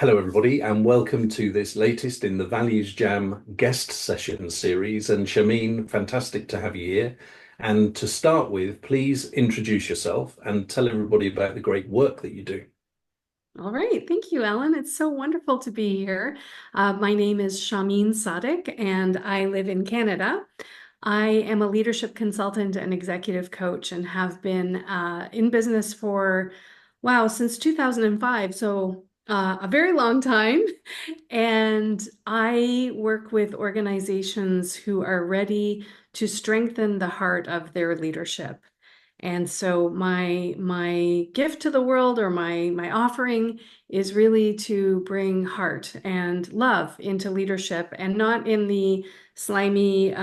Hello, everybody, and welcome to this latest in the ValuesJam guest session series. And Shahmeen, fantastic to have you here. And to start with, please introduce yourself and tell everybody about the great work that you do. All right. Thank you, Ellen. It's so wonderful to be here. My name is Shahmeen Sadiq, and I live in Canada. I am a leadership consultant and executive coach and have been in business for, wow, since 2005. So a very long time. And I work with organizations who are ready to strengthen the heart of their leadership. And so my gift to the world, or my offering, is really to bring heart and love into leadership, and not in the slimy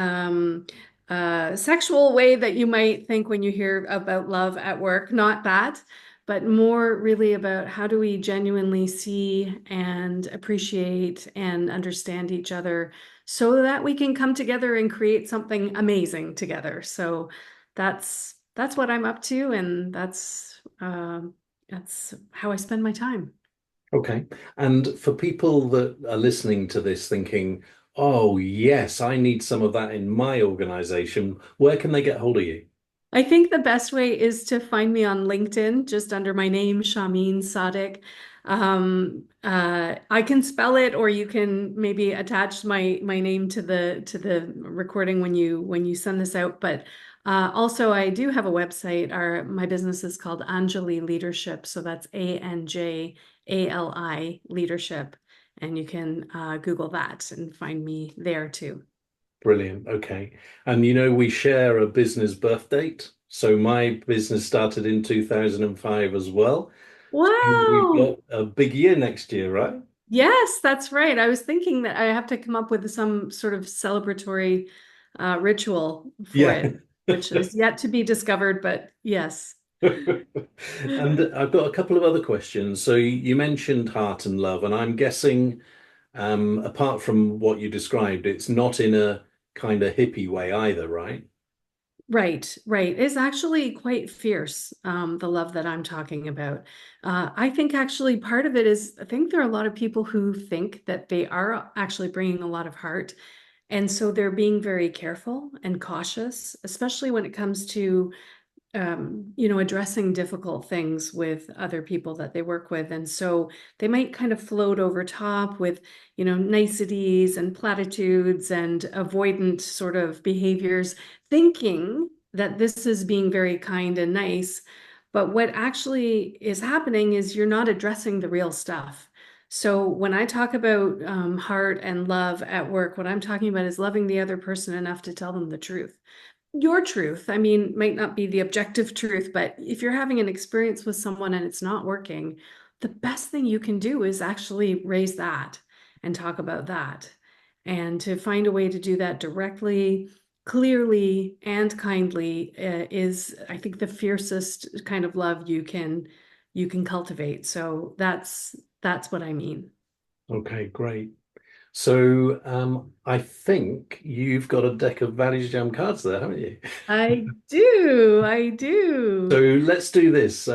sexual way that you might think when you hear about love at work. Not that, but more really about how do we genuinely see and appreciate and understand each other so that we can come together and create something amazing together. So that's what I'm up to, and that's how I spend my time. Okay. And for people that are listening to this thinking, oh, yes, I need some of that in my organization, where can they get hold of you? I think the best way is to find me on LinkedIn, just under my name, Shahmeen Sadiq. I can spell it, or you can maybe attach my name to the recording when you send this out. But also, I do have a website. My business is called Anjali Leadership, so that's ANJALI Leadership, and you can Google that and find me there too. Brilliant. Okay. And we share a business birth date. So my business started in 2005 as well. So we've Wow. got a big year next year, right? Yes, that's right. I was thinking that I have to come up with some sort of celebratory ritual for Yeah. it, which is yet to be discovered, but yes. And I've got a couple of other questions. So you mentioned heart and love, and I'm guessing, apart from what you described, it's not in a kind of hippie way either, right? Right, right. It's actually quite fierce, the love that I'm talking about. I think actually part of it is, I think there are a lot of people who think that they are actually bringing a lot of heart. And so they're being very careful and cautious, especially when it comes to addressing difficult things with other people that they work with. And so they might kind of float over top with, niceties and platitudes and avoidant sort of behaviors, thinking that this is being very kind and nice. But what actually is happening is you're not addressing the real stuff. So when I talk about heart and love at work, what I'm talking about is loving the other person enough to tell them the truth, your truth. I mean, might not be the objective truth, but if you're having an experience with someone and it's not working, the best thing you can do is actually raise that and talk about that. And to find a way to do that directly, clearly, and kindly is, I think, the fiercest kind of love you can cultivate. So that's what I mean. Okay, great. So I think you've got a deck of Values Jam cards there, haven't you? I do. I So do. let's do this.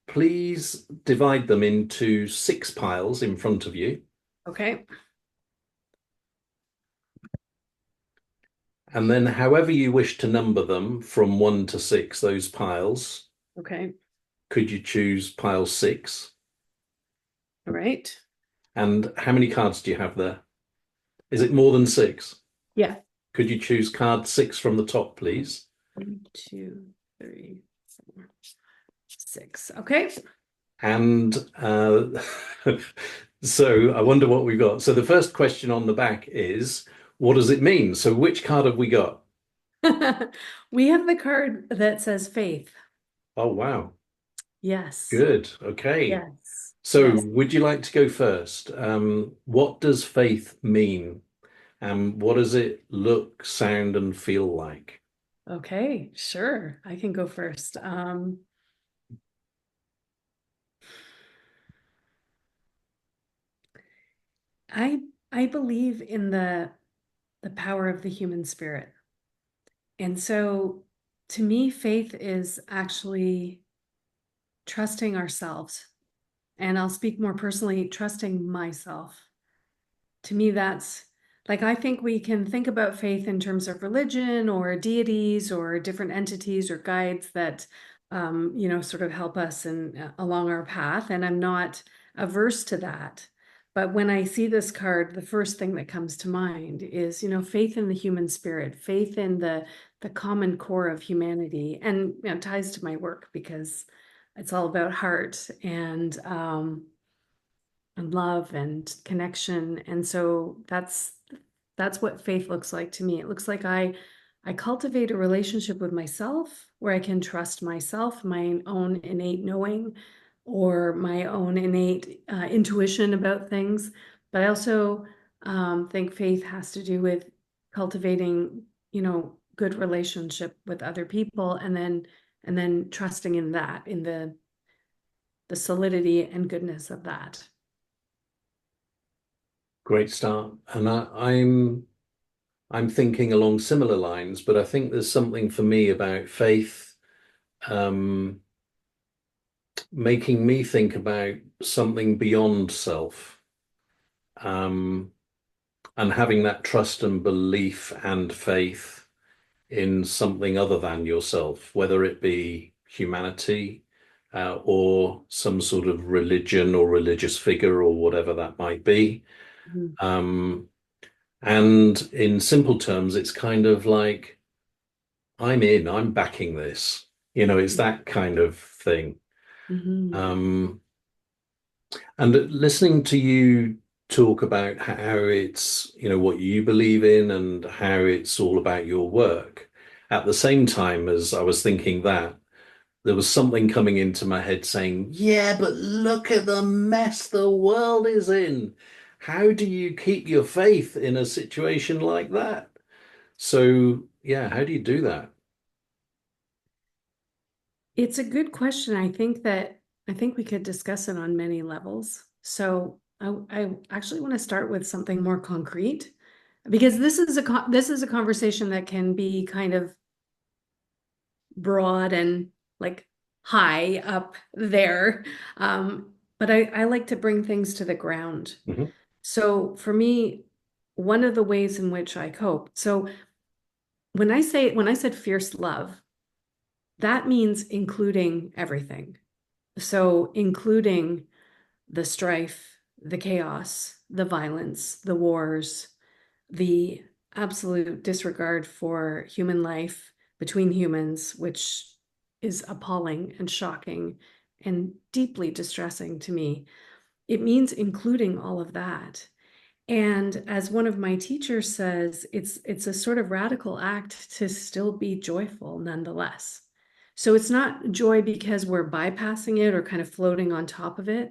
Please divide them into six piles in front of you. Okay. And then however you wish to number them from one to six, those piles, Okay. could you choose pile six? All right. And how many cards do you have there? Is it more than six? Yeah. Could you choose card six from the top, please? 1, 2, 3, 4, 6. Okay. And so I wonder what we've got. So the first question on the back is, what does it mean? So which card have we got? We have the card that says faith. Oh, wow. Yes. Good. Okay. Yes. So Yes. would you like to go first? What does faith mean? And what does it look, sound, and feel like? Okay. Sure. I can go first. I I believe in the power of the human spirit. And so to me, faith is actually trusting ourselves and I'll speak more personally, trusting myself. To me, that's like, I think we can think about faith in terms of religion or deities or different entities or guides that, sort of help us along our path. And I'm not averse to that. But when I see this card, the first thing that comes to mind is, faith in the human spirit, faith in the common core of humanity, and ties to my work because it's all about heart and love and connection. And so that's what faith looks like to me. It looks like I cultivate a relationship with myself where I can trust myself, my own innate knowing or my own innate intuition about things. But I also think faith has to do with cultivating, good relationship with other people, and then trusting in that, in the solidity and goodness of that. Great start. And I'm thinking along similar lines, but I think there's something for me about faith, um, making me think about something beyond self, um, and having that trust and belief and faith in something other than yourself, whether it be humanity, or some sort of religion or religious figure or whatever that might be. Mhm. Um, and in simple terms, it's kind of like, I'm backing this. It's that kind of thing. Mhm. Um, and listening to you talk about how it's, what you believe in and how it's all about your work. At the same time as I was thinking that, there was something coming into my head saying, yeah, but look at the mess the world is in. How do you keep your faith in a situation like that? So, yeah, how do you do that? It's a good question. I think we could discuss it on many levels. So I actually want to start with something more concrete because this is a conversation that can be kind of broad and like high up there. But I like to bring things to the ground. Mhm. So for me, one of the ways in which I cope. So when I said fierce love, that means including everything. So including the strife, the chaos, the violence, the wars, the absolute disregard for human life between humans, which is appalling and shocking and deeply distressing to me. It means including all of that. And as one of my teachers says, it's a sort of radical act to still be joyful nonetheless. So it's not joy because we're bypassing it or kind of floating on top of it,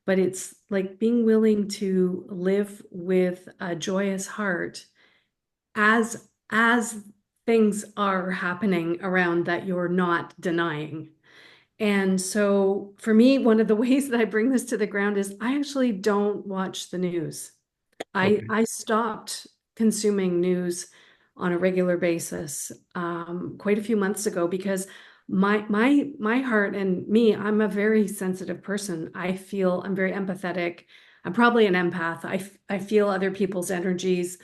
but it's like being willing to live with a joyous heart as things are happening around that you're not denying. And so for me, one of the ways that I bring this to the ground is I actually don't watch the news. I Okay. I stopped consuming news on a regular basis quite a few months ago because my heart and me, I'm a very sensitive person. I'm very empathetic. I'm probably an empath. I feel other people's energies,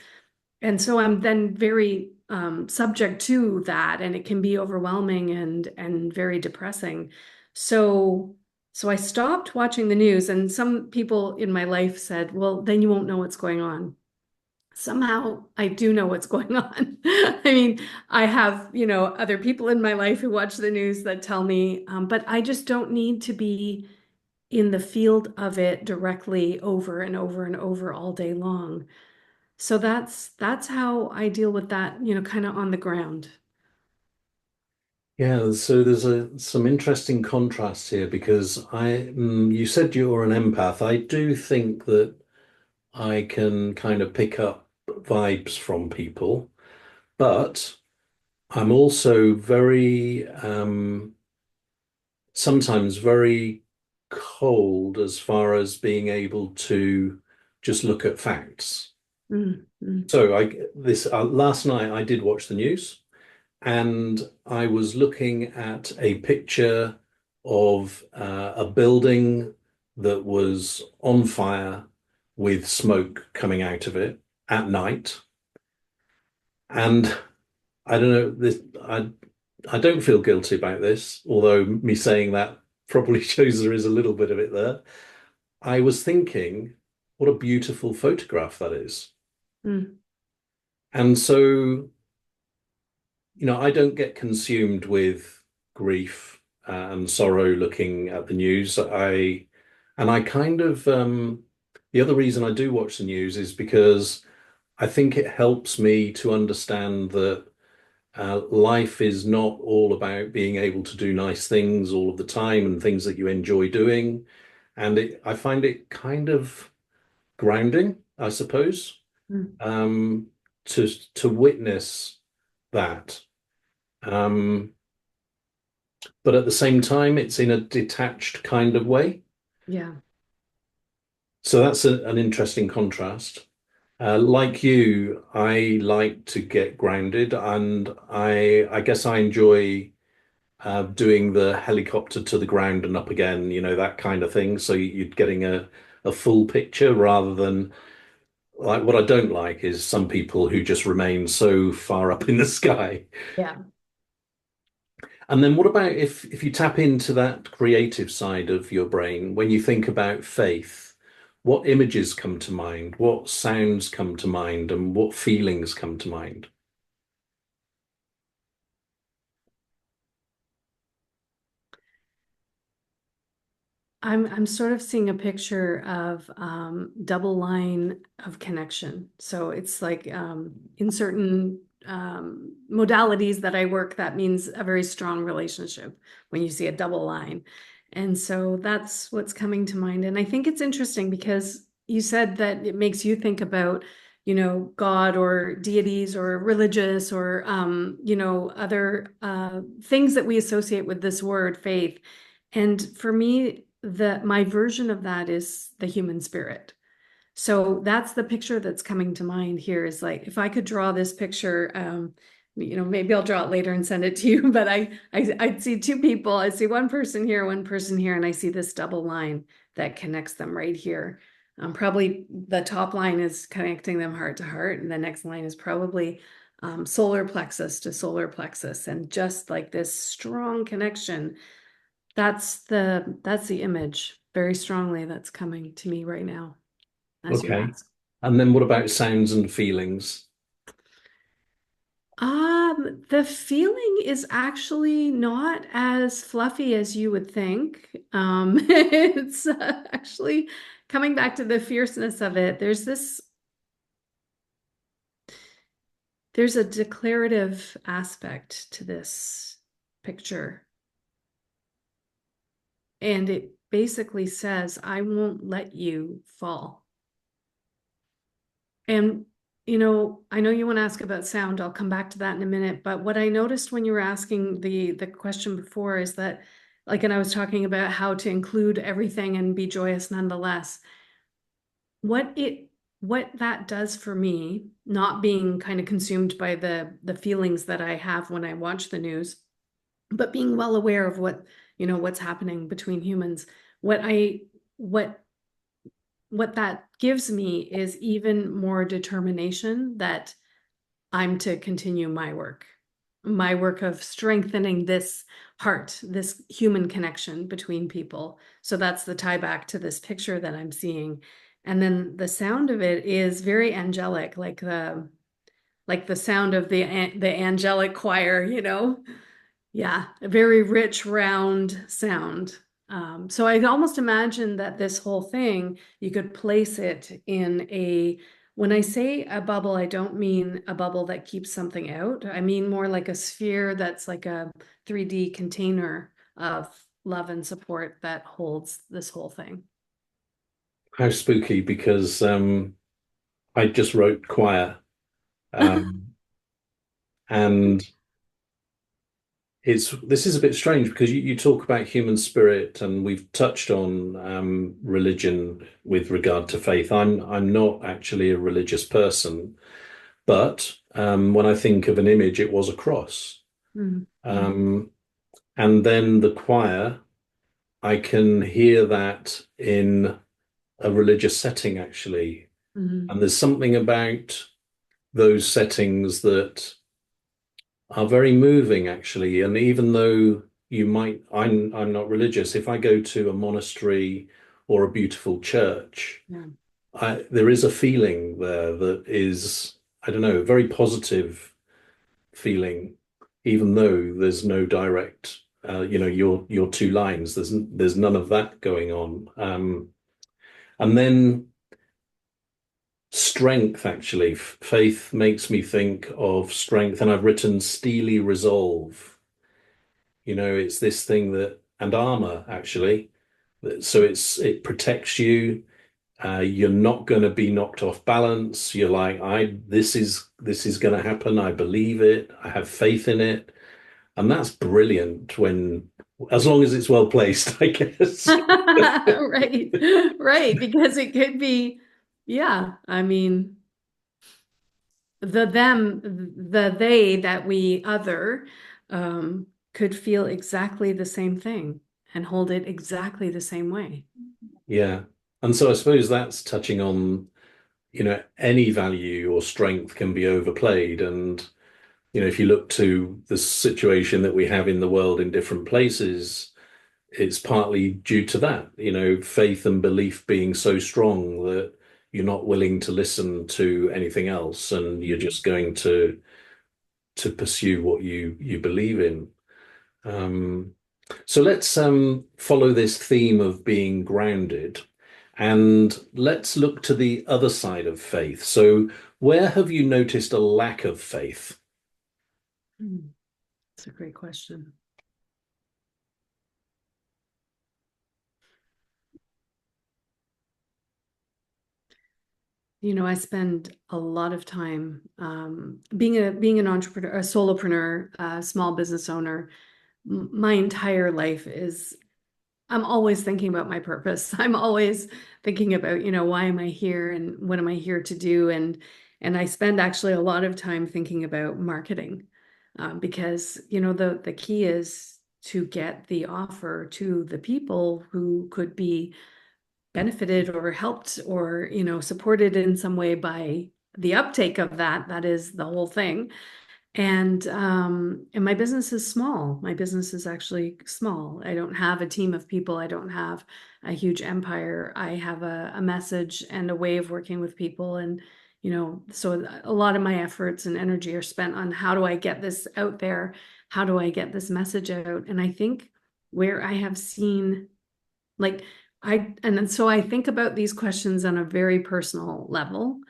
and so I'm then very subject to that, and it can be overwhelming and very depressing. So so I stopped watching the news, and some people in my life said, "Well, then you won't know what's going on." Somehow I do know what's going on. I mean, I have, other people in my life who watch the news that tell me, but I just don't need to be in the field of it directly over and over and over all day long. So that's how I deal with that, kind of on the ground. Yeah, so there's some interesting contrasts here because you said you're an empath. I do think that I can kind of pick up vibes from people, but I'm also sometimes very cold as far as being able to just look at facts. Mm, mm, So this last night I did watch the news, and I was looking at a picture of a building that was on fire with smoke coming out of it at night. And I don't know, I don't feel guilty about this, although me saying that probably shows there is a little bit of it there. I was thinking, what a beautiful photograph that is. Mm. And so, I don't get consumed with grief and sorrow looking at the news. I kind of, the other reason I do watch the news is because I think it helps me to understand that life is not all about being able to do nice things all of the time and things that you enjoy doing. And I find it kind of grounding, I suppose, Mm. um, to witness that. Um, but at the same time, it's in a detached kind of way. Yeah. So that's an interesting contrast. Like you, I like to get grounded, and I guess I enjoy doing the helicopter to the ground and up again, that kind of thing. So you're getting a full picture rather than like what I don't like is some people who just remain so far up in the sky. Yeah. And then what about if you tap into that creative side of your brain, when you think about faith, what images come to mind? What sounds come to mind? And what feelings come to mind? I'm sort of seeing a picture of double line of connection. So it's like in certain modalities that I work, that means a very strong relationship when you see a double line. And so that's what's coming to mind. And I think it's interesting because you said that it makes you think about, God or deities or religious or, other things that we associate with this word, faith. And for me, my version of that is the human spirit. So that's the picture that's coming to mind here is like if I could draw this picture, maybe I'll draw it later and send it to you, but I'd see two people. I see one person here, and I see this double line that connects them right here. Probably the top line is connecting them heart to heart, and the next line is probably solar plexus to solar plexus, and just like this strong connection. That's the image very strongly that's coming to me right now as you Okay. ask. And then what about sounds and feelings? The feeling is actually not as fluffy as you would think. It's actually coming back to the fierceness of it. There's a declarative aspect to this picture. And it basically says, I won't let you fall. And, I know you want to ask about sound. I'll come back to that in a minute. But what I noticed when you were asking the question before is that, like, and I was talking about how to include everything and be joyous nonetheless. What that does for me, not being kind of consumed by the feelings that I have when I watch the news, but being well aware of what's happening between humans. What what that gives me is even more determination that I'm to continue my work of strengthening this heart, this human connection between people. So that's the tie back to this picture that I'm seeing. And then the sound of it is very angelic, like the sound of the angelic choir. Yeah, a very rich, round sound. So I almost imagine that this whole thing, you could place it when I say a bubble, I don't mean a bubble that keeps something out. I mean more like a sphere that's like a 3D container of love and support that holds this whole thing. How spooky, because I just wrote choir. Um, and this is a bit strange because you talk about human spirit and we've touched on religion with regard to faith. I'm not actually a religious person, but when I think of an image, it was a cross. Mhm. Um, and then the choir. I can hear that in a religious setting, actually. Mhm. And there's something about those settings that are very moving, actually. And even though I'm not religious, if I go to a monastery or a beautiful church, Yeah. there is a feeling there that is, I don't know, a very positive feeling, even though there's no direct, your two lines. There's none of that going on. And then strength, actually, faith makes me think of strength, and I've written steely resolve. It's this thing that, and armor, actually. So it protects you. You're not going to be knocked off balance. You're like, this is going to happen. I believe it. I have faith in it. And that's brilliant as long as it's well placed, I guess. Right. Right. Because it could be, yeah, I mean, the they that we other could feel exactly the same thing and hold it exactly the same way. Yeah. And so I suppose that's touching on, any value or strength can be overplayed. And, if you look to the situation that we have in the world in different places, it's partly due to that, faith and belief being so strong that you're not willing to listen to anything else, and you're just going to pursue what you believe in. Um, so let's follow this theme of being grounded, and let's look to the other side of faith. So where have you noticed a lack of faith? That's a great question. I spend a lot of time being an entrepreneur, a solopreneur, a small business owner. My entire life is I'm always thinking about my purpose. I'm always thinking about, why am I here and what am I here to do? And I spend actually a lot of time thinking about marketing because, the key is to get the offer to the people who could be benefited or helped or, supported in some way by the uptake of that. That is the whole thing. And my business is small. My business is actually small. I don't have a team of people. I don't have a huge empire. I have a message and a way of working with people. And, so a lot of my efforts and energy are spent on how do I get this out there? How do I get this message out? And I think where I have seen like and then so I think about these questions on a very personal level.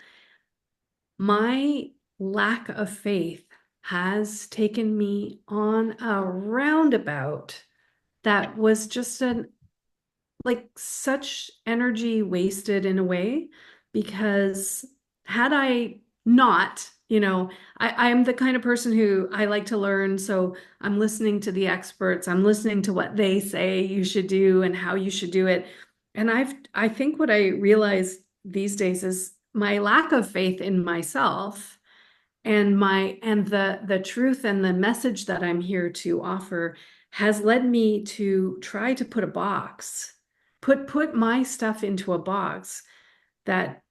My lack of faith has taken me on a roundabout that was just such energy wasted in a way, because had I not, I'm the kind of person who I like to learn. So I'm listening to the experts, I'm listening to what they say you should do and how you should do it. And I think what I realize these days is my lack of faith in myself and the truth and the message that I'm here to offer has led me to try to put a box, put my stuff into a box that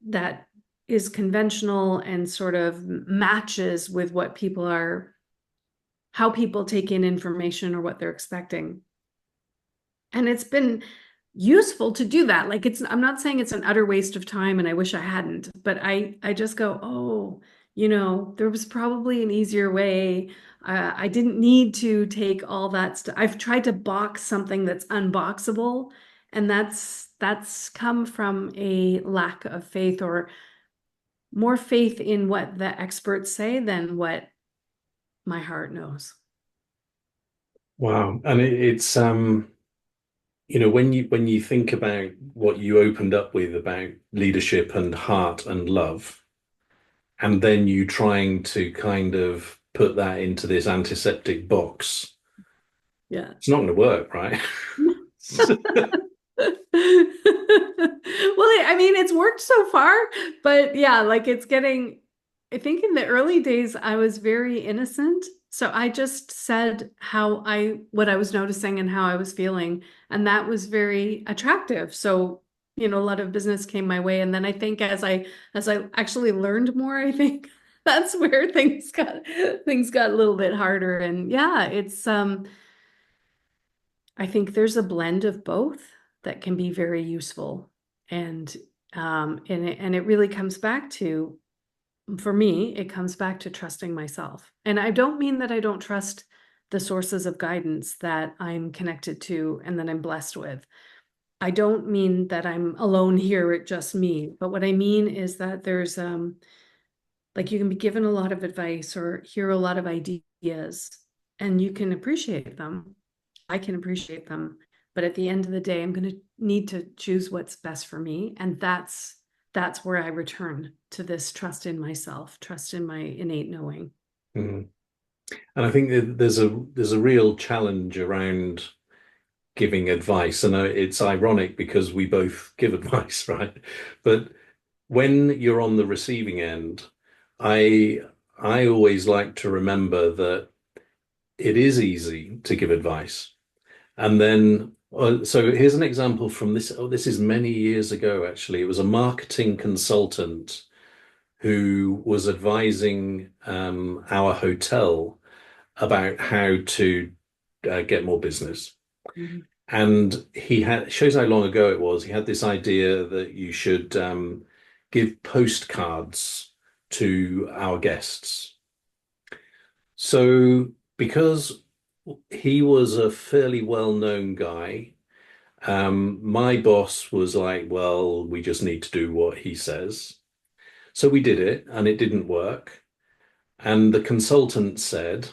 is conventional and sort of matches with what people are, how people take in information or what they're expecting. And it's been useful to do that. I'm not saying it's an utter waste of time and I wish I hadn't, but I just go, oh, there was probably an easier way. I didn't need to take all that stuff. I've tried to box something that's unboxable, and that's come from a lack of faith, or more faith in what the experts say than what my heart knows. Wow. And it's when you think about what you opened up with about leadership and heart and love, and then you trying to kind of put that into this antiseptic box, Yeah. it's not going to work, right? Well, I mean, it's worked so far, but yeah, it's getting, I think in the early days, I was very innocent So I just said what I was noticing and how I was feeling, and that was very attractive. So, a lot of business came my way. And then I think as I actually learned more, I think that's where things got a little bit harder. And yeah, I think there's a blend of both that can be very useful. And it really comes back to, for me, it comes back to trusting myself. And I don't mean that I don't trust the sources of guidance that I'm connected to and that I'm blessed with. I don't mean that I'm alone here, it's just me. But what I mean is that there's like, you can be given a lot of advice or hear a lot of ideas, and you can appreciate them. I can appreciate them. But at the end of the day, I'm going to need to choose what's best for me. And that's where I return to this trust in myself, trust in my innate knowing. Mhm. And I think that there's a real challenge around giving advice, and it's ironic because we both give advice, right? But when you're on the receiving end, I I always like to remember that it is easy to give advice. And then, so here's an example from this. Oh, this is many years ago, actually. It was a marketing consultant who was advising our hotel about how to get more business. Mhm. And shows how long ago it was. He had this idea that you should give postcards to our guests. So, because he was a fairly well-known guy, my boss was like, well, we just need to do what he says. So we did it, and it didn't work. And the consultant said,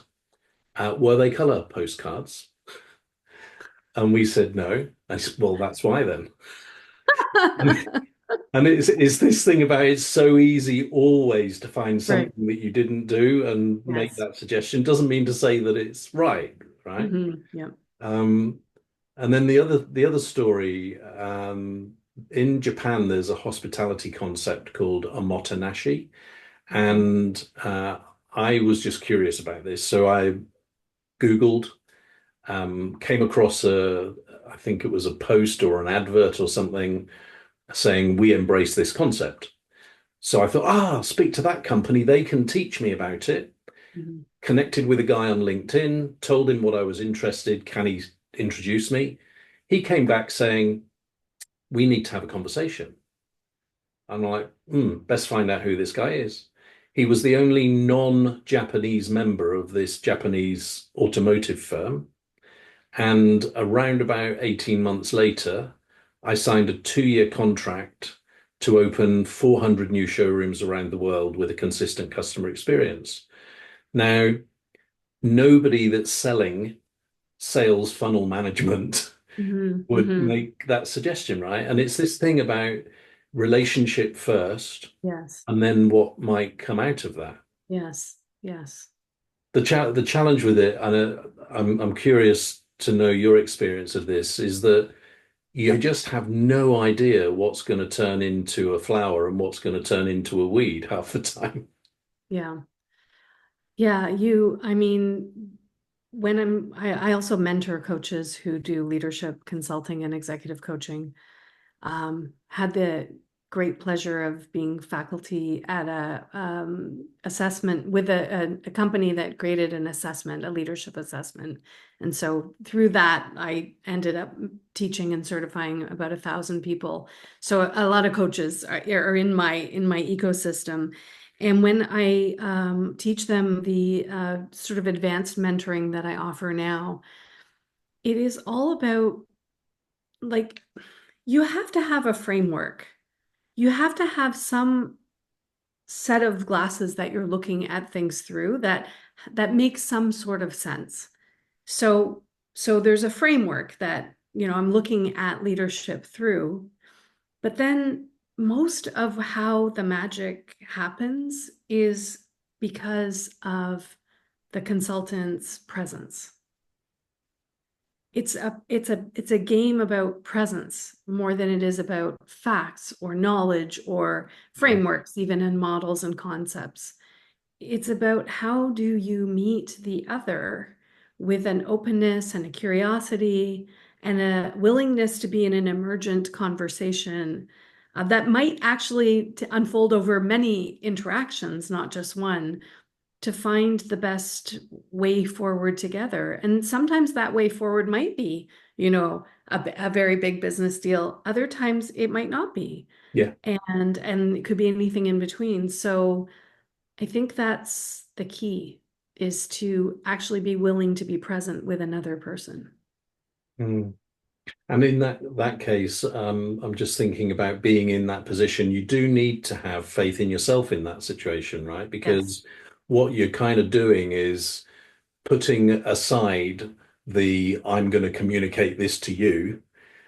were they color postcards? And we said no. I said, well, that's why then. And it's this thing about it's so easy always to find Right. something that you didn't do and make Yes. that suggestion. Doesn't mean to say that it's right, right? Yeah. Um, and then the other story, in Japan, there's a hospitality concept called omotenashi, and I was just curious about this, so I Googled, came across I think it was a post or an advert or something saying we embrace this concept. So I thought, speak to that company. They can teach me about it. Mhm. Connected with a guy on LinkedIn, told him what I was interested. Can he introduce me? He came back saying, we need to have a conversation. I'm like, best find out who this guy is. He was the only non-Japanese member of this Japanese automotive firm. And around about 18 months later, I signed a 2-year contract to open 400 new showrooms around the world with a consistent customer experience. Now, nobody that's selling sales funnel management Mhm. would Mhm. make that suggestion, right? And it's this thing about relationship first Yes. and then what might come out of that. Yes. Yes. The challenge with it, and I'm curious to know your experience of this, is that you just have no idea what's going to turn into a flower and what's going to turn into a weed half the time. Yeah. Yeah. I mean, I also mentor coaches who do leadership consulting and executive coaching. Had the great pleasure of being faculty at a assessment with a company that graded an assessment, a leadership assessment. And so through that, I ended up teaching and certifying about 1,000 people. So a lot of coaches are in my ecosystem. And when I teach them the sort of advanced mentoring that I offer now, it is all about, like, you have to have a framework. You have to have some set of glasses that you're looking at things through that makes some sort of sense. So there's a framework that, I'm looking at leadership through, but then most of how the magic happens is because of the consultant's presence. It's a game about presence more than it is about facts or knowledge or Yeah. frameworks, even in models and concepts. it's about how do you meet the other with an openness and a curiosity and a willingness to be in an emergent conversation that might actually to unfold over many interactions, not just one, to find the best way forward together. And sometimes that way forward might be, a very big business deal. Other times it might not be. Yeah. And it could be anything in between. So I think that's the key is to actually be willing to be present with another person. Mm. And in that case, I'm just thinking about being in that position. You do need to have faith in yourself in that situation, right? Yes. Because what you're kind of doing is putting aside the I'm going to communicate this to you,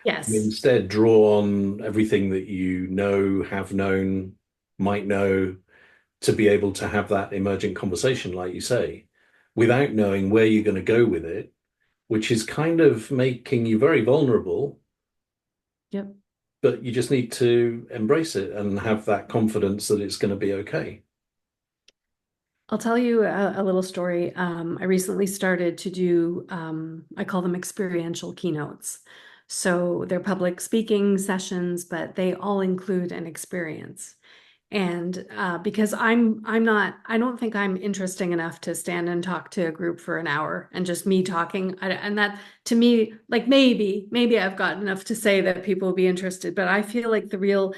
and Yes. instead draw on everything that you know, have known, might know, to be able to have that emergent conversation, like you say, without knowing where you're going to go with it, which is kind of making you very vulnerable, Yep. but you just need to embrace it and have that confidence that it's going to be okay. I'll tell you a little story. I recently started to do, I call them experiential keynotes. So they're public speaking sessions, but they all include an experience. And because I'm not, I don't think I'm interesting enough to stand and talk to a group for an hour and just me talking. And that to me, like maybe I've got enough to say that people will be interested, but I feel like the real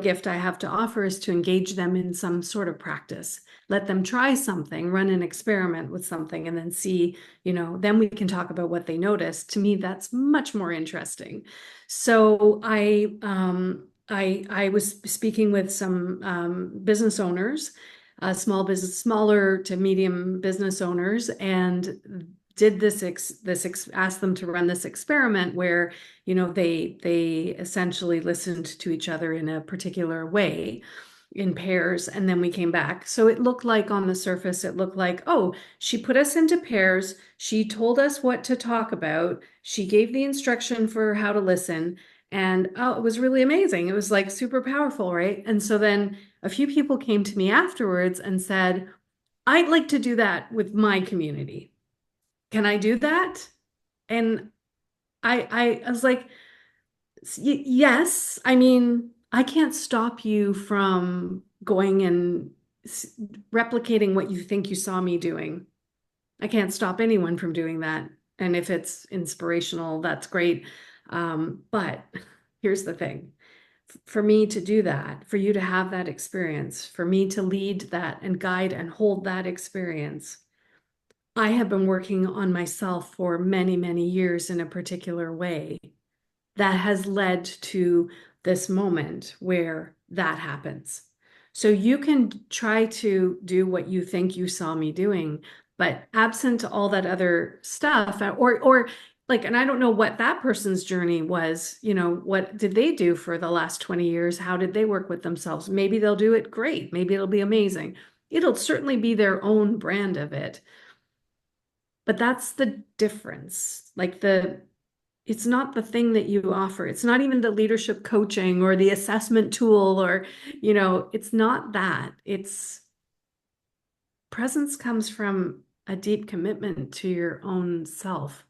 gift I have to offer is to engage them in some sort of practice. Let them try something, run an experiment with something, and then see, then we can talk about what they noticed. To me, that's much more interesting. So I was speaking with some business owners, smaller to medium business owners, and did asked them to run this experiment where they essentially listened to each other in a particular way in pairs, and then we came back. So it looked like on the surface, it looked like, oh, she put us into pairs. She told us what to talk about. She gave the instruction for how to listen. And oh, it was really amazing. It was like super powerful, right? And so then a few people came to me afterwards and said, I'd like to do that with my community. Can I do that? And I was like, Yes. I mean, I can't stop you from going and replicating what you think you saw me doing. I can't stop anyone from doing that. And if it's inspirational, that's great. But here's the thing. For me to do that, for you to have that experience, for me to lead that and guide and hold that experience, I have been working on myself for many, many years in a particular way that has led to this moment where that happens. So you can try to do what you think you saw me doing, but absent all that other stuff, or like, and I don't know what that person's journey was, what did they do for the last 20 years? How did they work with themselves? Maybe they'll do it great. Maybe it'll be amazing. It'll certainly be their own brand of it. But that's the difference. It's not the thing that you offer. It's not even the leadership coaching or the assessment tool it's not that. It's presence comes from a deep commitment to your own self,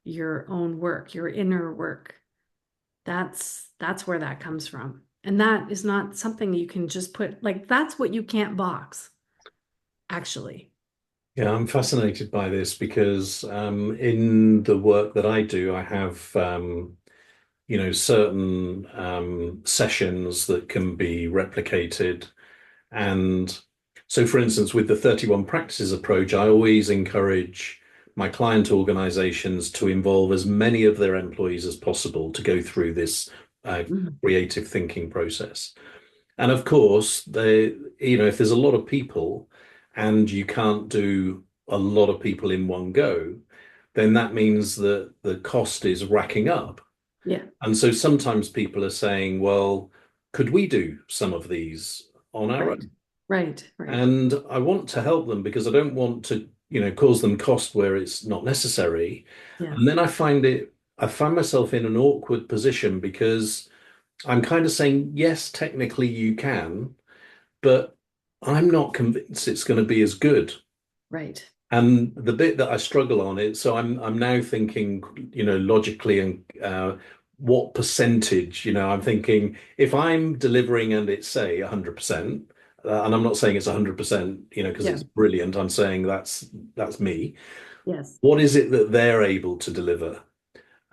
your own work, your inner work. That's where that comes from. And that is not something you can just put like that's what you can't box, actually. Yeah, I'm fascinated by this because in the work that I do, I have certain sessions that can be replicated. And so, for instance, with the 31 practices approach, I always encourage my client organizations to involve as many of their employees as possible to go through this Mhm. creative thinking process. And of course, if there's a lot of people and you can't do a lot of people in one go, then that means that the cost is racking up. Yeah, And so sometimes people are saying, well, could we do some of these on our right. own? Right, right. And I want to help them because I don't want to, cause them cost where it's not necessary. Yeah. And then I find myself in an awkward position because I'm kind of saying, yes, technically you can, but I'm not convinced it's going to be as good. Right. And the bit that I struggle on it, so I'm now thinking, logically and what percentage, I'm thinking if I'm delivering and it's say 100%, and I'm not saying it's 100%, because Yeah. it's brilliant. I'm saying that's me. Yes. What is it that they're able to deliver?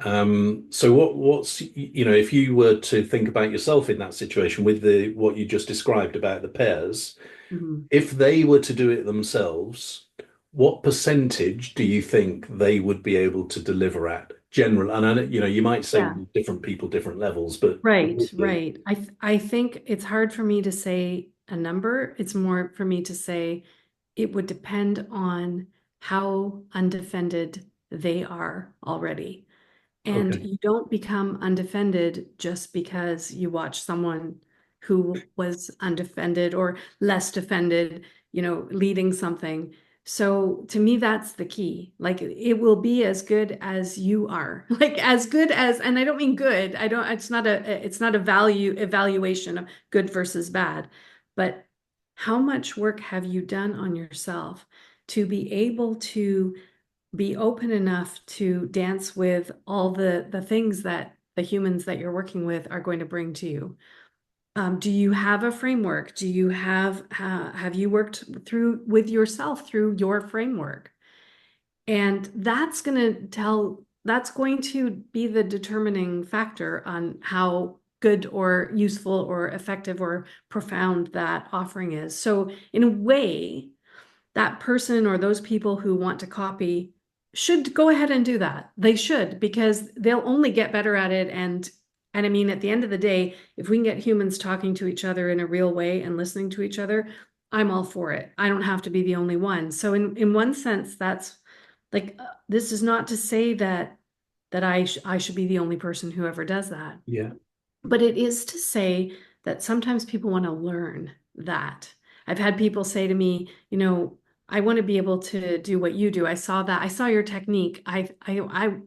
So what's, if you were to think about yourself in that situation with the what you just described about the pairs, Mhm. if they were to do it themselves, what percentage do you think they would be able to deliver at general? And you might say Yeah. with different people, different levels, but Right, broadly, right. I think it's hard for me to say a number. It's more for me to say it would depend on how undefended they are already. And okay, you don't become undefended just because you watch someone who was undefended or less defended, leading something. So to me, that's the key. Like it will be as good as you are. Like as good as, and I don't mean good. I don't, it's not a value evaluation of good versus bad, but how much work have you done on yourself to be able to be open enough to dance with all the things that the humans that you're working with are going to bring to you. Do you have a framework? Do you have you worked through with yourself through your framework? And that's going to be the determining factor on how good or useful or effective or profound that offering is. So in a way, that person or those people who want to copy should go ahead and do that. They should, because they'll only get better at it. And I mean, at the end of the day, if we can get humans talking to each other in a real way and listening to each other, I'm all for it. I don't have to be the only one. So in one sense, that's like this is not to say that I should be the only person who ever does that. yeah, But it is to say that sometimes people want to learn that. I've had people say to me, I want to be able to do what you do. I saw that. I saw your technique. I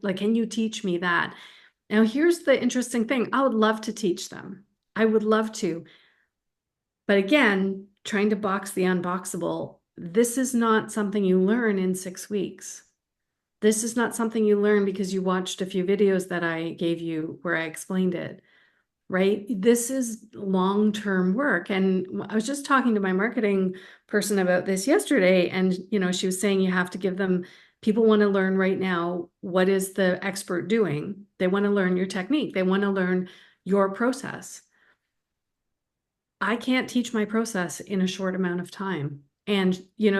like, can you teach me that? Now, here's the interesting thing. I would love to teach them. I would love to. But again, trying to box the unboxable, this is not something you learn in 6 weeks. This is not something you learn because you watched a few videos that I gave you where I explained it, right? This is long-term work. And I was just talking to my marketing person about this yesterday, and she was saying you have to give them, people want to learn right now, what is the expert doing? They want to learn your technique. They want to learn your process. I can't teach my process in a short amount of time. And,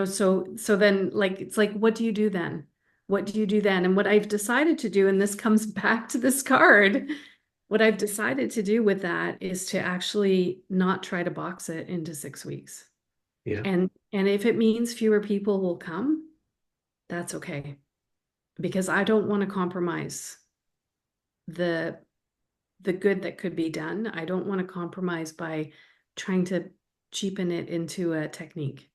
so then like, it's like, what do you do then? What do you do then? And what I've decided to do, and this comes back to this card, what I've decided to do with that is to actually not try to box it into 6 weeks. yeah, And if it means fewer people will come, that's okay. Because I don't want to compromise the the good that could be done. I don't want to compromise by trying to cheapen it into a technique,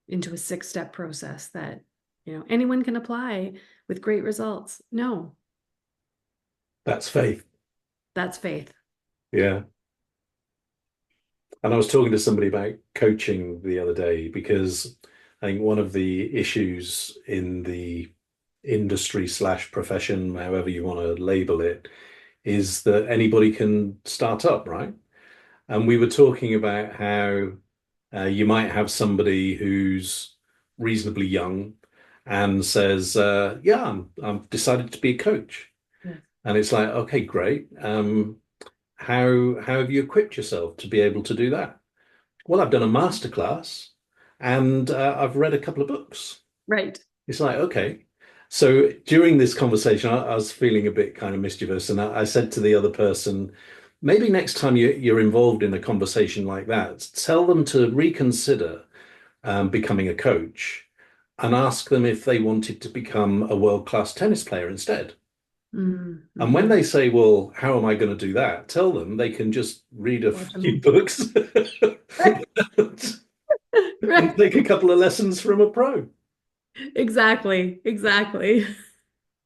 into a 6-step process that, anyone can apply with great results. No, that's faith. that's faith. Yeah. And I was talking to somebody about coaching the other day because I think one of the issues in the industry slash profession, however you want to label it, is that anybody can start up, right? And we were talking about how you might have somebody who's reasonably young and says, "Yeah, I've decided to be a coach." Yes. And it's like, okay, great. How have you equipped yourself to be able to do that? Well, I've done a masterclass and I've read a couple of books. Right. It's like, okay. So during this conversation, I was feeling a bit kind of mischievous, and I said to the other person, maybe next time you're involved in a conversation like that, tell them to reconsider becoming a coach and ask them if they wanted to become a world-class tennis player instead. And when Mm-hmm. they say, well, how am I going to do that? Tell them they can just read a Watch few them. books Right. and Right. take a couple of lessons from a pro. Exactly. Exactly.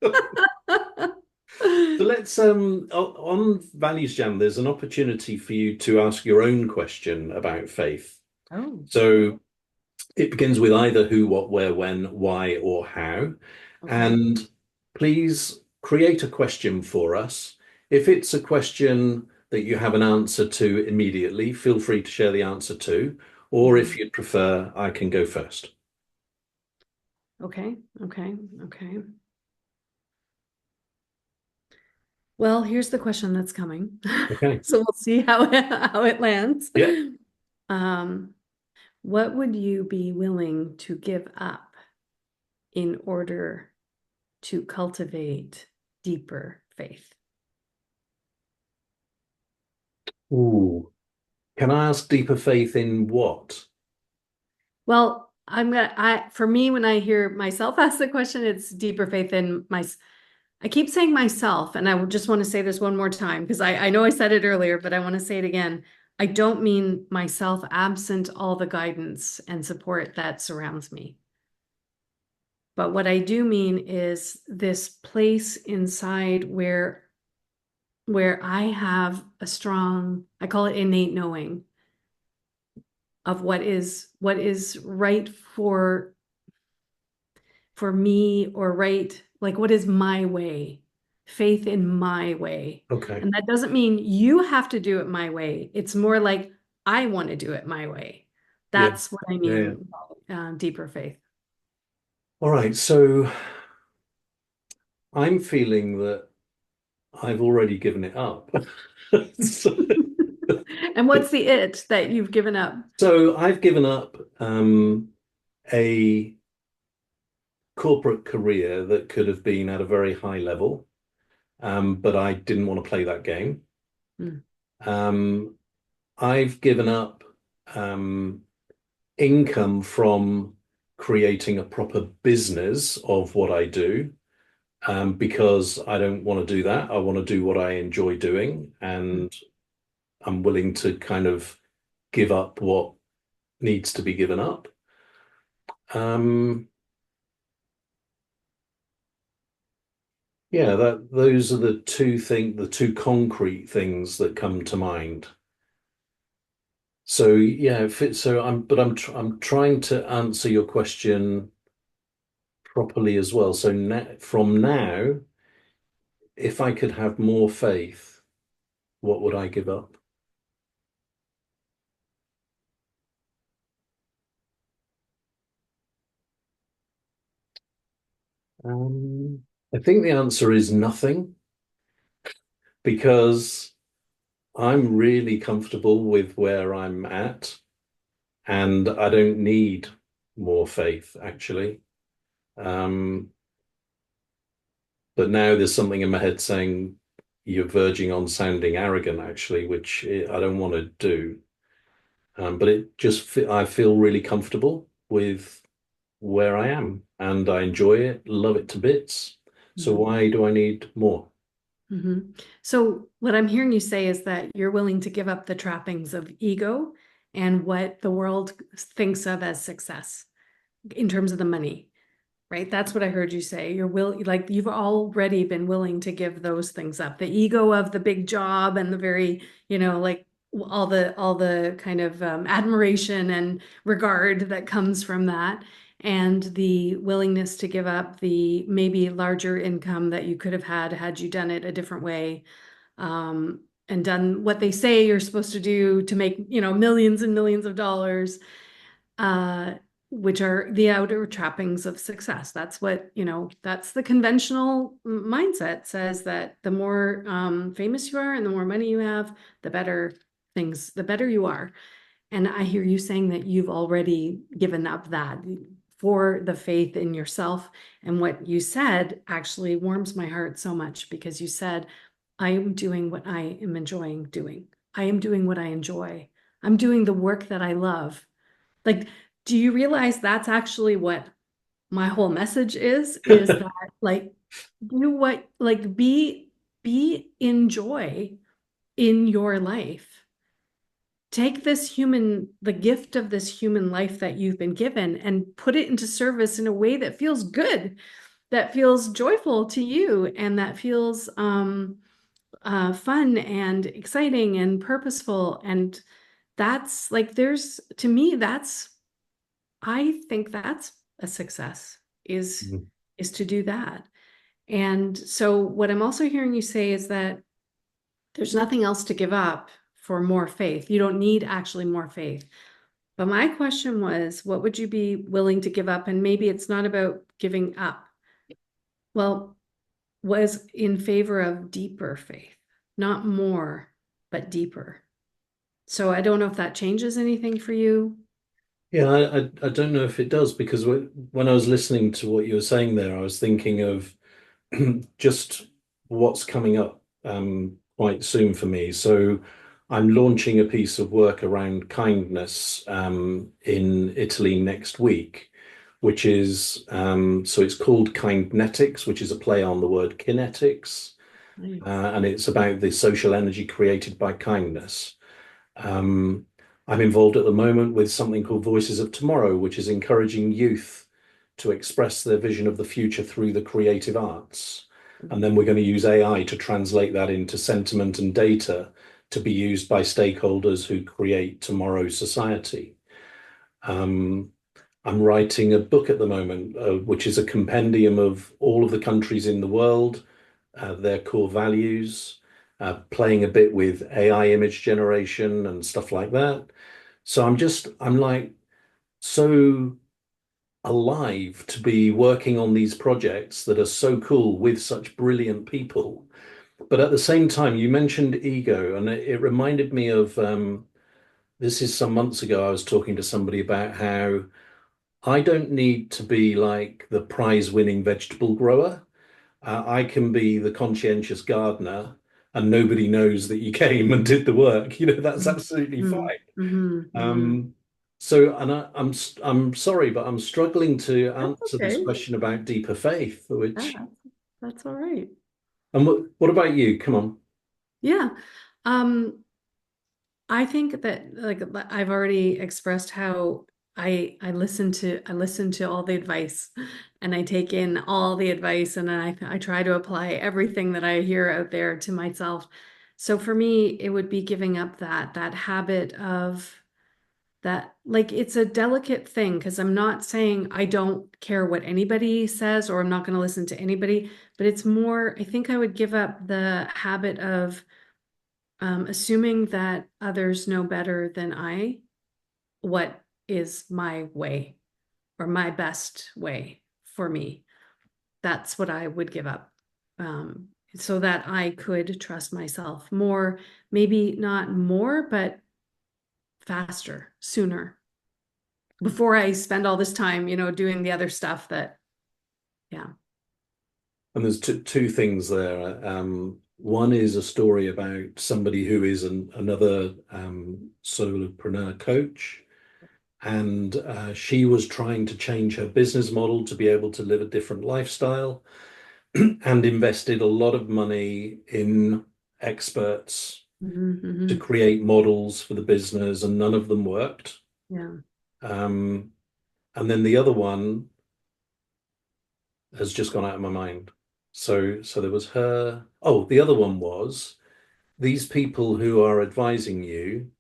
So let's on Values Jam, there's an opportunity for you to ask your own question about faith. Oh, So it begins with either who, what, where, when, why, or how. okay. And please create a question for us. If it's a question that you have an answer to immediately, feel free to share the answer too. Or if Mhm. you'd prefer, I can go first. Okay, okay, okay. Well, here's the question that's coming. Okay. So we'll see how it lands. Yeah. Um, what would you be willing to give up in order to cultivate deeper faith? Ooh. Can I ask deeper faith in what? Well, for me, when I hear myself ask the question, it's deeper faith in I keep saying myself, and I just want to say this one more time because I know I said it earlier, but I want to say it again. I don't mean myself absent all the guidance and support that surrounds me. But what I do mean is this place inside where I have a strong, I call it innate knowing of what is right for me, or right, like what is my way, faith in my way. Okay. And that doesn't mean you have to do it my way. It's more like I want to do it my way. Yeah. That's what I Yeah. Yeah. mean, deeper faith. All right. So I'm feeling that I've already given it up. So, And what's the it that you've given up? so I've given up a corporate career that could have been at a very high level, but I didn't want to play that game. Mm, Um, I've given up um, income from creating a proper business of what I do, because I don't want to do that. I want to do what I enjoy doing, mm, and I'm willing to kind of give up what needs to be given up. Um, yeah, that those are the two concrete things that come to mind. So yeah, if it, so I'm trying to answer your question properly as well. So from now, if I could have more faith, what would I give up? I think the answer is nothing, because I'm really comfortable with where I'm at, and I don't need more faith actually. Um, but now there's something in my head saying you're verging on sounding arrogant actually, which I don't want to do. But I feel really comfortable with where I am, and I enjoy it, love it to bits. So mhm, why do I need more? mhm. So what I'm hearing you say is that you're willing to give up the trappings of ego and what the world thinks of as success in terms of the money. Right? That's what I heard you say. Like you've already been willing to give those things up. The ego of the big job and the very, like all the kind of admiration and regard that comes from that, and the willingness to give up the maybe larger income that you could have had you done it a different way, and done what they say you're supposed to do to make, millions and millions of dollars, uh, which are the outer trappings of success. That's what, that's the conventional mindset, says that the more famous you are and the more money you have, the better you are. And I hear you saying that you've already given up that for the faith in yourself. And what you said actually warms my heart so much, because you said, I am doing what I am enjoying doing. I am doing what I enjoy. I'm doing the work that I love. Like, do you realize that's actually what my whole message is that, like, do what, like, be in joy in your life. Take the gift of this human life that you've been given, and put it into service in a way that feels good, that feels joyful to you, and that feels fun and exciting and purposeful. And that's like, to me, I think that's a success is Mhm. is to do that. And so what I'm also hearing you say is that there's nothing else to give up for more faith. You don't need actually more faith. But my question was, what would you be willing to give up? And maybe it's not about giving up. Well, was in favor of deeper faith, not more, but deeper. So I don't know if that changes anything for you. Yeah, I don't know if it does, because when I was listening to what you were saying there, I was thinking of just what's coming up quite soon for me. So I'm launching a piece of work around kindness in Italy next week, which is so it's called Kindnetics, which is a play on the word kinetics, Nice. and it's about the social energy created by kindness. Um, I'm involved at the moment with something called Voices of Tomorrow, which is encouraging youth to express their vision of the future through the creative arts. And then we're going to use AI to translate that into sentiment and data to be used by stakeholders who create tomorrow's society. Um, I'm writing a book at the moment, which is a compendium of all of the countries in the world, their core values, playing a bit with AI image generation and stuff like that. So I'm like so alive to be working on these projects that are so cool with such brilliant people. But at the same time, you mentioned ego, and it reminded me of this is some months ago. I was talking to somebody about how I don't need to be like the prize-winning vegetable grower. I can be the conscientious gardener, and nobody knows that you came and did the work. That's absolutely Mm-hmm. fine. Mm-hmm. Mm-hmm. Um, so, and I'm sorry, but I'm struggling to That's answer this okay. question about deeper faith. Which Yeah, that's all right. and what about you? Come on. Yeah. Um, I think that like I've already expressed how I listen to all the advice and I take in all the advice and I try to apply everything that I hear out there to myself. So for me, it would be giving up that habit of that, like it's a delicate thing because I'm not saying I don't care what anybody says or I'm not going to listen to anybody, but it's more, I think I would give up the habit of assuming that others know better than I what is my way or my best way for me. That's what I would give up. So that I could trust myself more, maybe not more, but faster, sooner, before I spend all this time, doing the other stuff that, yeah. And there's two things there. One is a story about somebody who is another solopreneur coach, and she was trying to change her business model to be able to live a different lifestyle, and invested a lot of money in experts Hmm. to Hmm. create models for the business, and none of them worked. Yeah. Um, and then the other one has just gone out of my mind. So there was her. Oh, the other one was these people who are advising you.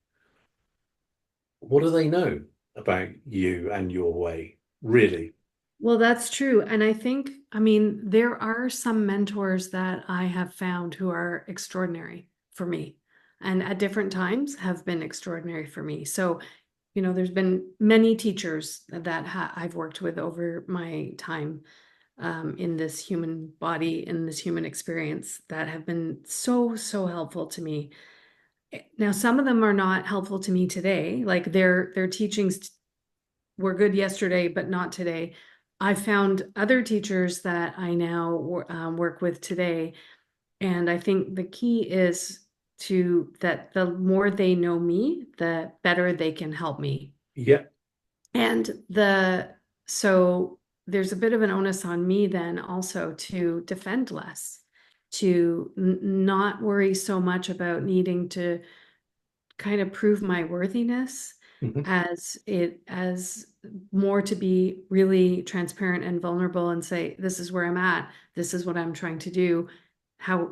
What do they know about you and your way? Really? Well, that's true. And I think, I mean, there are some mentors that I have found who are extraordinary for me and at different times have been extraordinary for me. So, there's been many teachers that I've worked with over my time in this human body, in this human experience that have been so, so helpful to me. Now, some of them are not helpful to me today. Like their teachings were good yesterday, but not today. I found other teachers that I now work with today, and I think the key is that the more they know me, the better they can help me. Yeah. And so there's a bit of an onus on me then also to defend less, to not worry so much about needing to kind of prove my worthiness Mhm. as more to be really transparent and vulnerable and say, this is where I'm at, this is what I'm trying to do.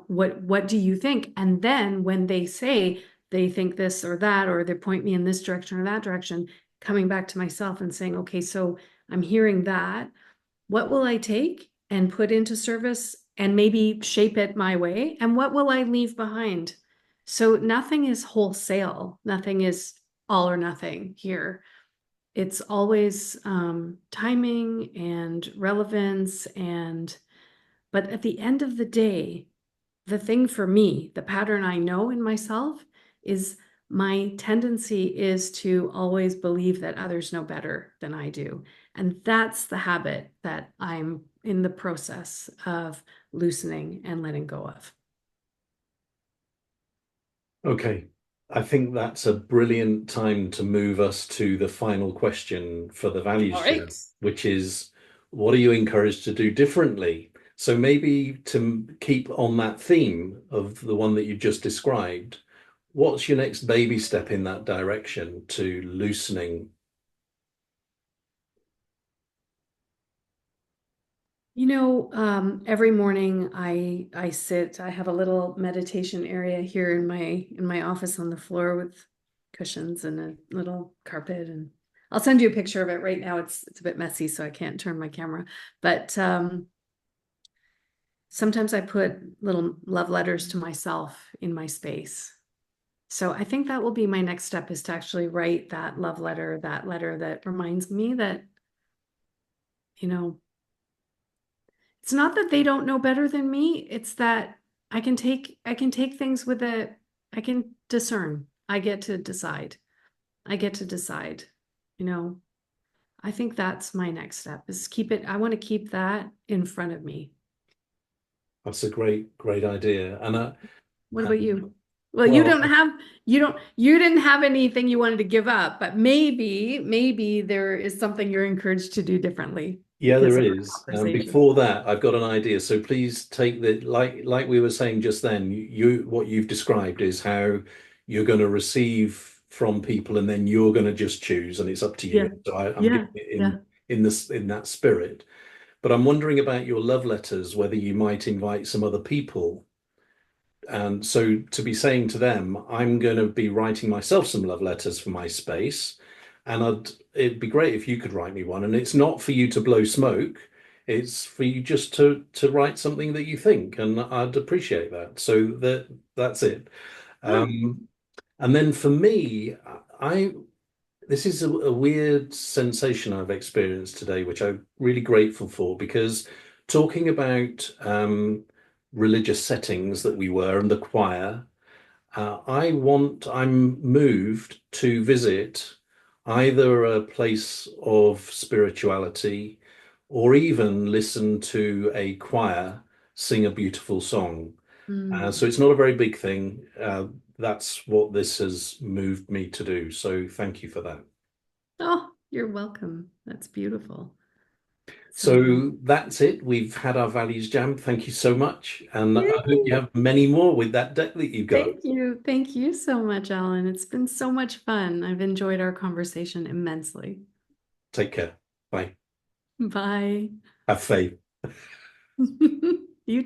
What do you think? And then when they say they think this or that, or they point me in this direction or that direction, coming back to myself and saying, okay, so I'm hearing that. What will I take and put into service and maybe shape it my way? And what will I leave behind? So nothing is wholesale. Nothing is all or nothing here. It's always timing and relevance. But at the end of the day, the thing for me, the pattern I know in myself is my tendency is to always believe that others know better than I do. And that's the habit that I'm in the process of loosening and letting go of. Okay. I think that's a brilliant time to move us to the final question for the All values right. jam, which is what are you encouraged to do differently? So maybe to keep on that theme of the one that you just described, what's your next baby step in that direction to loosening? Every morning I sit, I have a little meditation area here in my office on the floor with cushions and a little carpet, and I'll send you a picture of it right now. It's a bit messy, so I can't turn my camera. But sometimes I put little love letters to myself in my space. So I think that will be my next step, is to actually write that love letter, that letter that reminds me that, you know, it's not that they don't know better than me. It's that I can take things with I can discern. I get to decide. I get to decide. You know, I think that's my next step, is keep it. I want to keep that in front of me. That's a great, great idea. What about And you? Well, well, you didn't have anything you wanted to give up, but maybe there is something you're encouraged to do differently yeah, because there of our is. conversation. Before that, I've got an idea. So please take the like we were saying just then. You what you've described is how you're going to receive from people, and then you're going to just choose, and it's up to you. Yeah. So I'm Yeah. doing it Yeah. in that spirit. But I'm wondering about your love letters, whether you might invite some other people. And so to be saying to them, I'm going to be writing myself some love letters for my space. And it'd be great if you could write me one. And it's not for you to blow smoke. It's for you just to write something that you think. And I'd appreciate that. So that's it. Oh. Um, and then for me, I this is a weird sensation I've experienced today, which I'm really grateful for, because talking about religious settings that we were and the choir, I'm moved to visit either a place of spirituality or even listen to a choir sing a beautiful song. So Mm. it's not a very big thing. That's what this has moved me to do. So thank you for that. Oh, you're welcome. That's beautiful. So, So that's it. We've had our values jam. Thank you so much. And I hope you yay. have many more with that deck that you've got. Thank you. Thank you so much, Alan. It's been so much fun. I've enjoyed our conversation immensely. Take care. Bye. Bye. Have faith.